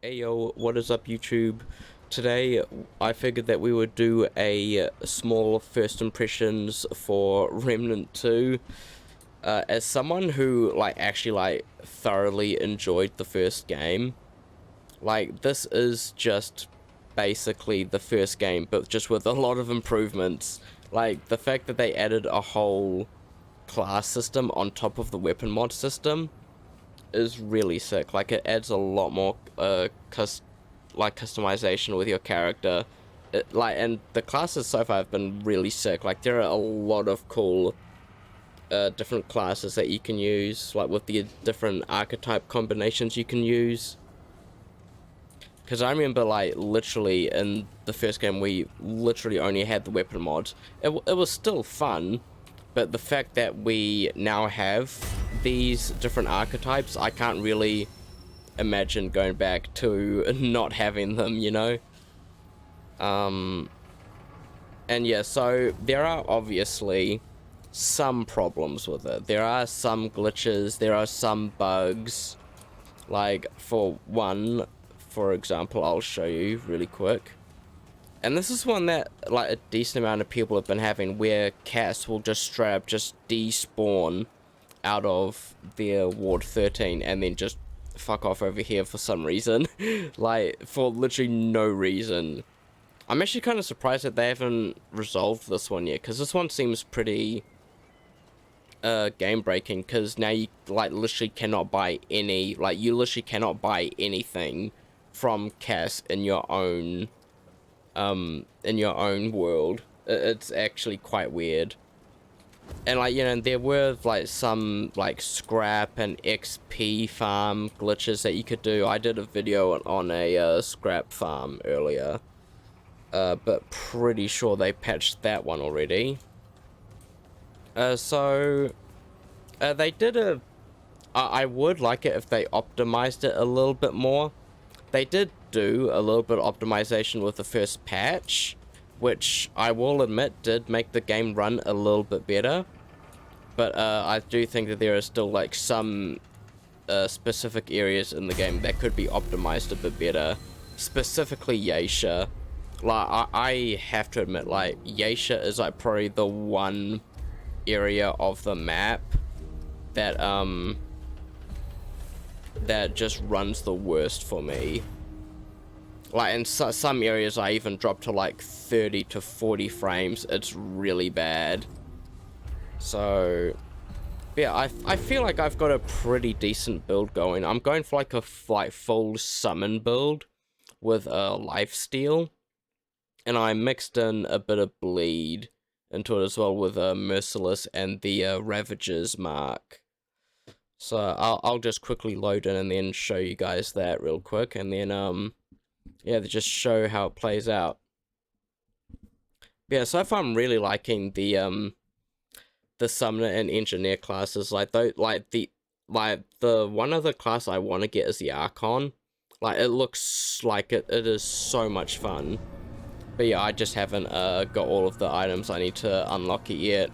Hey yo, what is up YouTube? Today I figured that we would do a small first impressions for Remnant 2. As someone who actually thoroughly enjoyed the first game, this is just basically the first game but just with a lot of improvements. Like the fact that they added a whole class system on top of the weapon mod system is really sick. Like it adds a lot more customization with your character. And the classes so far have been really sick. Like there are a lot of cool different classes that you can use, like with the different archetype combinations you can use. Because I remember, like, literally in the first game, we literally only had the weapon mods. It was still fun, but the fact that we now have these different archetypes, I can't really imagine going back to not having them, you know? And yeah, so there are obviously some problems with it. There are some glitches, there are some bugs. Like, for one, for example, I'll show you really quick. And this is one that, like, a decent amount of people have been having, where Cass will just straight up just despawn out of their Ward 13 and then just fuck off over here for some reason. Like, for literally no reason. I'm actually kind of surprised that they haven't resolved this one yet, because this one seems pretty game breaking, because now you literally cannot buy any, you literally cannot buy anything from Cass in your own world. It's actually quite weird. And there were some scrap and XP farm glitches that you could do. I did a video on a scrap farm earlier, but pretty sure they patched that one already. So they did I would like it if they optimized it a little bit more. They did do a little bit of optimization with the first patch, which I will admit did make the game run a little bit better. But I do think that there are still some specific areas in the game that could be optimized a bit better. Specifically Yaesha. I have to admit, Yaesha is probably the one area of the map that that just runs the worst for me. In some areas I even drop to 30 to 40 frames. It's really bad. So yeah, I feel like I've got a pretty decent build going. I'm going for a full summon build with a lifesteal, and I mixed in a bit of bleed into it as well with a merciless and the Ravager's mark. So I'll just quickly load in and then show you guys that real quick, and then yeah, to just show how it plays out. Yeah, so far I'm really liking the summoner and engineer classes. The one other class I want to get is the Archon. It looks like it is so much fun. But yeah, I just haven't got all of the items I need to unlock it yet.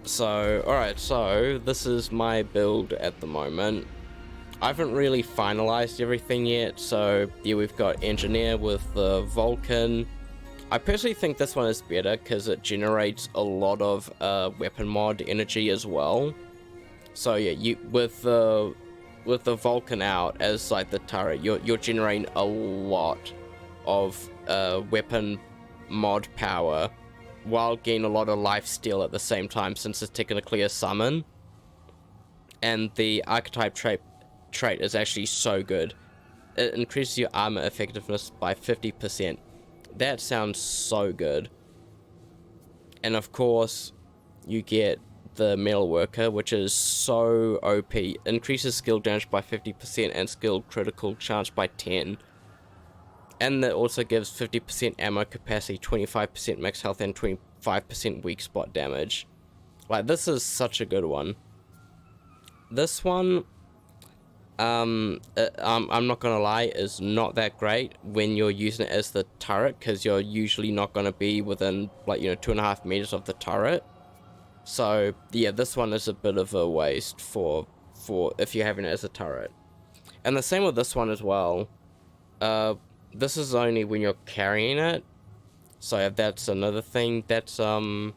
So, alright, so this is my build at the moment. I haven't really finalized everything yet, so yeah, we've got Engineer with the Vulcan. I personally think this one is better because it generates a lot of weapon mod energy as well. So yeah, with the Vulcan out as the turret, you're generating a lot of weapon mod power, while gaining a lot of life steal at the same time, since it's technically a summon. And the archetype trait is actually so good. It increases your armor effectiveness by 50%. That sounds so good. And of course, you get the Metal Worker, which is so OP. Increases skill damage by 50% and skill critical chance by 10. And that also gives 50% ammo capacity, 25% max health, and 25% weak spot damage. This is such a good one. This one, I'm not gonna lie, is not that great when you're using it as the turret, because you're usually not gonna be within 2.5 meters of the turret. So yeah, this one is a bit of a waste for if you're having it as a turret. And the same with this one as well. This is only when you're carrying it. So that's another thing that's not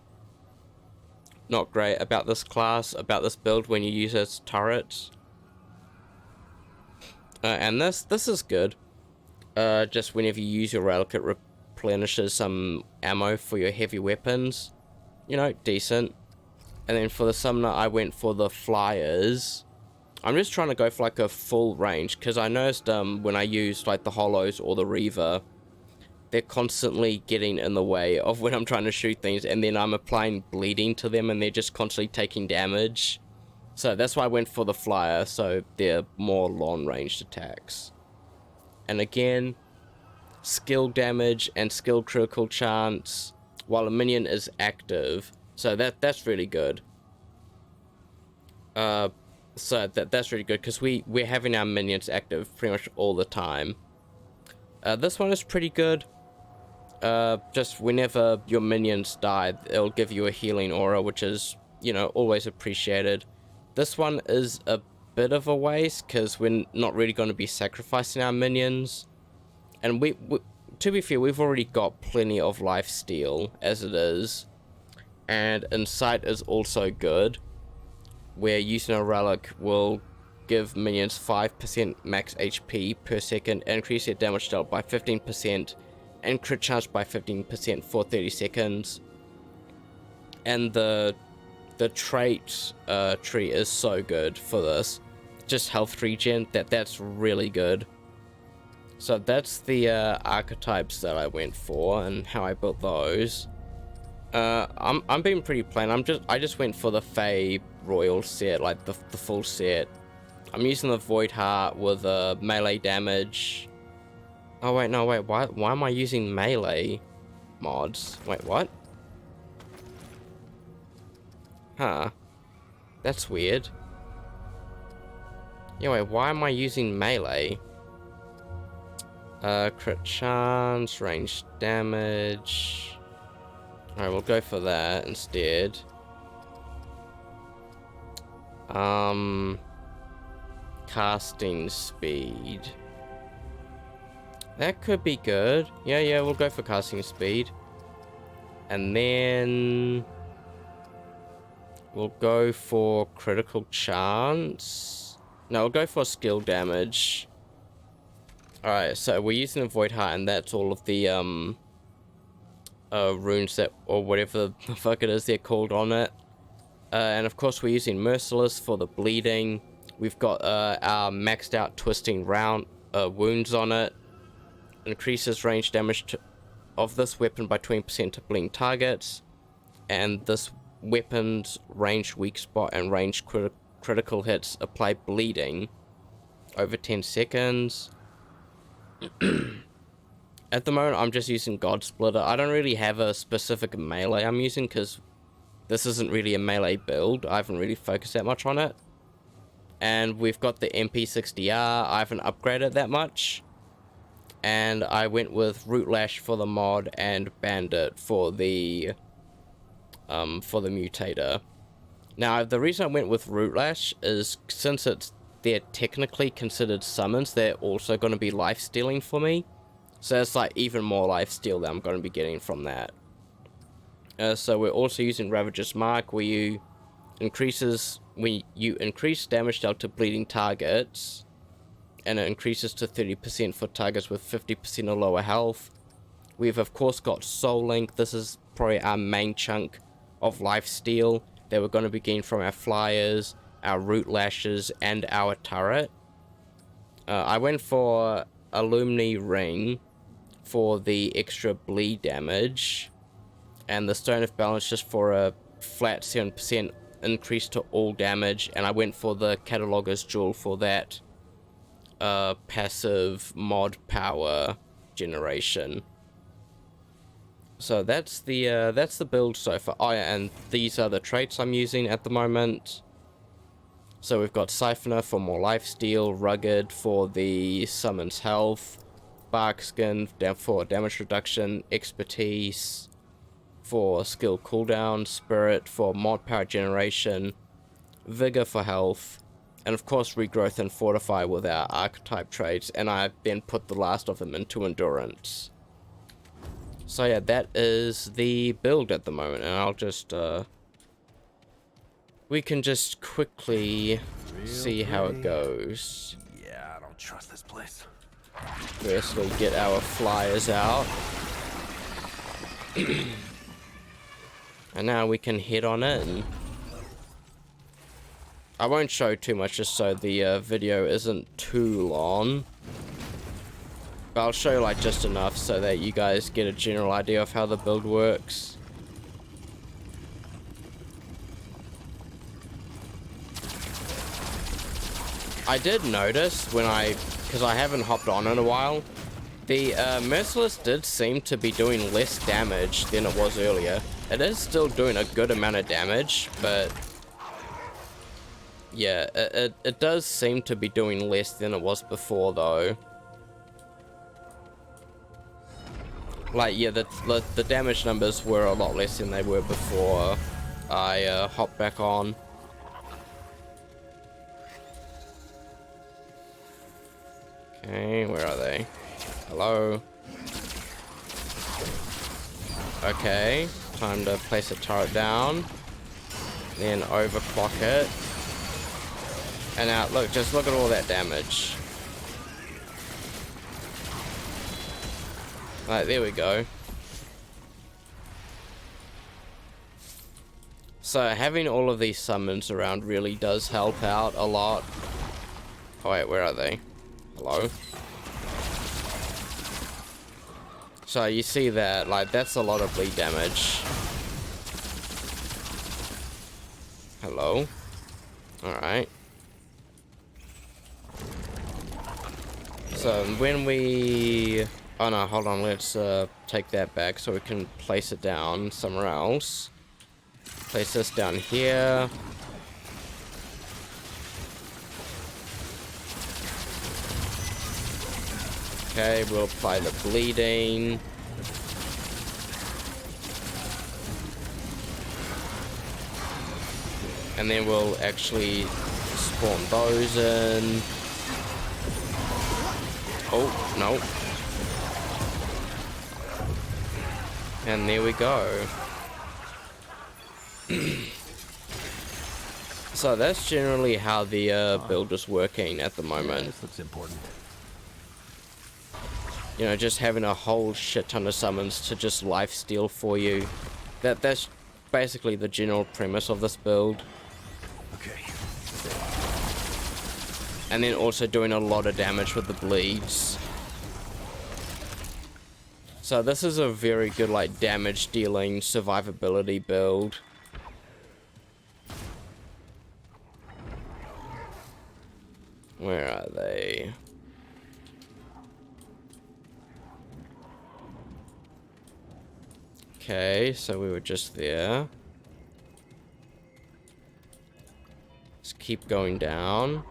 great about this class, about this build when you use its turrets. And this is good. Just whenever you use your relic, it replenishes some ammo for your heavy weapons. You know, decent. And then for the summoner, I went for the flyers. I'm just trying to go for like a full range, because I noticed when I used like the hollows or the Reaver, they're constantly getting in the way of when I'm trying to shoot things, and then I'm applying bleeding to them and they're just constantly taking damage. So that's why I went for the flyer, so they're more long ranged attacks. And again, skill damage and skill critical chance while a minion is active, so that's really good. So that's really good, because we're having our minions active pretty much all the time. This one is pretty good. Just whenever your minions die, it'll give you a healing aura, which is, you know, always appreciated. This one is a bit of a waste, because we're not really going to be sacrificing our minions. And we to be fair, we've already got plenty of life steal as it is. And Insight is also good, where using a relic will give minions 5% max HP per second, increase their damage dealt by 15%, and crit chance by 15% for 30 seconds. And the trait tree is so good for this. Just health regen, that's really good. So that's the archetypes that I went for and how I built those. I'm being pretty plain. I just went for the Fey Royal set, like the full set. I'm using the Void Heart with melee damage. Oh wait, no wait, why am I using melee mods? Wait, what? Huh. That's weird. Yeah, wait, why am I using melee? Crit chance, range damage. Alright, we'll go for that instead. Casting speed. That could be good. Yeah, we'll go for casting speed. And then we'll go for critical chance. No, we'll go for skill damage. Alright, so we're using the Void Heart, and that's all of the runes that, or whatever the fuck it is they're called on it. And of course we're using Merciless for the bleeding. We've got our maxed out twisting round wounds on it. Increases range damage of this weapon by 20% to bleeding targets. And this weapon's range weak spot and range critical hits apply bleeding over 10 seconds. At the moment, I'm just using God Splitter. I don't really have a specific melee I'm using, because this isn't really a melee build. I haven't really focused that much on it. And we've got the MP60R. I haven't upgraded that much. And I went with Root Lash for the mod and Bandit for the mutator. Now, the reason I went with Root Lash is since they're technically considered summons, they're also going to be life stealing for me. So it's like even more life steal that I'm going to be getting from that. So we're also using Ravager's Mark, where you increase damage dealt to bleeding targets, and it increases to 30% for targets with 50% or lower health. We've of course got Soul Link. This is probably our main chunk of life steal that we're going to be getting from our flyers, our Root Lashes, and our turret. I went for Illumni Ring for the extra bleed damage, and the Stone of Balance just for a flat 7% increase to all damage, and I went for the Cataloger's Jewel for that passive mod power generation. So that's the build so far. Oh yeah, and these are the traits I'm using at the moment. So we've got Siphoner for more lifesteal, Rugged for the summon's health, Barkskin for damage reduction, Expertise for skill cooldown, Spirit for mod power generation, Vigor for health, And of course regrowth and fortify with our archetype traits, and I then put the last of them into endurance. So yeah, that is the build at the moment, and I'll just we can just quickly see how it goes. Yeah, I don't trust this place. Firstly, get our flyers out. And now we can head on in. I won't show too much just so the video isn't too long. But I'll show like just enough so that you guys get a general idea of how the build works. I did notice when because I haven't hopped on in a while, the Merciless did seem to be doing less damage than it was earlier. It is still doing a good amount of damage, but yeah, it does seem to be doing less than it was before though. Like, yeah, the damage numbers were a lot less than they were before I hopped back on. Okay, where are they? Hello? Okay, time to place a turret down. Then overclock it. And now, look, just look at all that damage. Right, there we go. So having all of these summons around really does help out a lot. Oh wait, where are they? Hello? So you see that, like, that's a lot of bleed damage. Hello? Alright. So when we... Oh no, hold on, let's take that back so we can place it down somewhere else. Place this down here. Okay, we'll apply the bleeding. And then we'll actually spawn those in. Oh, no. And there we go. So that's generally how the build is working at the moment. This looks important. You know, just having a whole shit ton of summons to just lifesteal for you. That's basically the general premise of this build. Okay. And then also doing a lot of damage with the bleeds. So this is a very good, like, damage dealing survivability build. Where are they? Okay, so we were just there. Let's keep going down.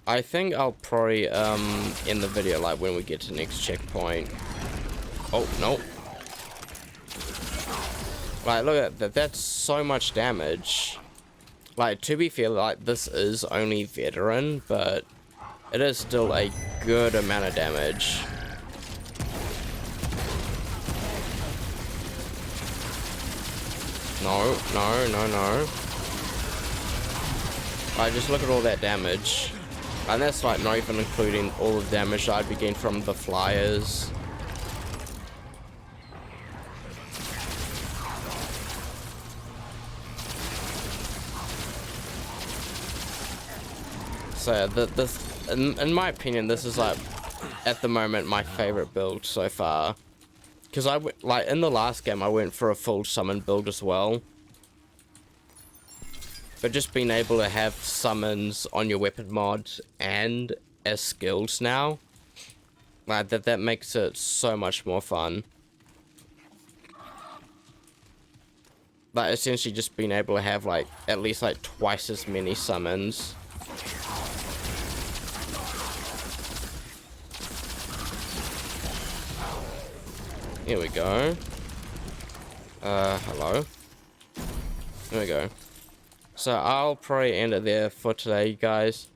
I think I'll probably end the video like when we get to the next checkpoint. Oh no. Like, look at that, that's so much damage. Like, to be fair, like, this is only veteran, but it is still a good amount of damage. No, no, no, no. Like, just look at all that damage. And that's like not even including all the damage I'd be getting from the flyers. So this, in my opinion, this is like at the moment my favorite build so far. Because like in the last game I went for a full summon build as well. But just being able to have summons on your weapon mods and as skills now, like that makes it so much more fun. Like essentially just being able to have like at least like twice as many summons. Here we go. Hello. There we go. So I'll probably end it there for today, guys.